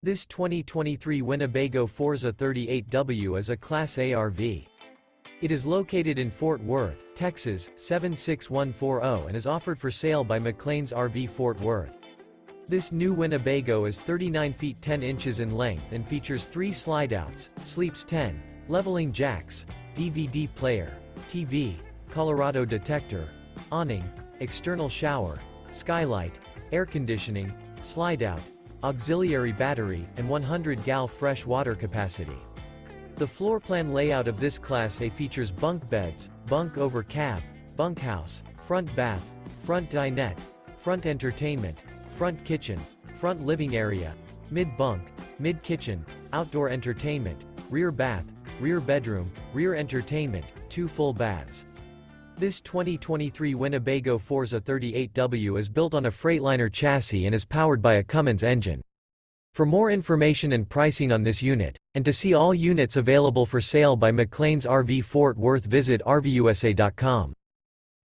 This 2023 Winnebago Forza 38W is a Class A RV. It is located in Fort Worth, Texas, 76140 and is offered for sale by McClain's RV Fort Worth. This new Winnebago is 39 feet 10 inches in length and features 3 slideouts, sleeps 10, leveling jacks, DVD player, TV, Colorado Detector, awning, external shower, skylight, air conditioning, slideout, auxiliary battery, and 100 gal fresh water capacity. The floor plan layout of this Class A features bunk beds, bunk over cab, bunkhouse, front bath, front dinette, front entertainment, front kitchen, front living area, mid-bunk, mid-kitchen, outdoor entertainment, rear bath, rear bedroom, rear entertainment, 2 full baths. This 2023 Winnebago Forza 38W is built on a Freightliner chassis and is powered by a Cummins engine. For more information and pricing on this unit, and to see all units available for sale by McClain's RV Fort Worth, visit RVUSA.com.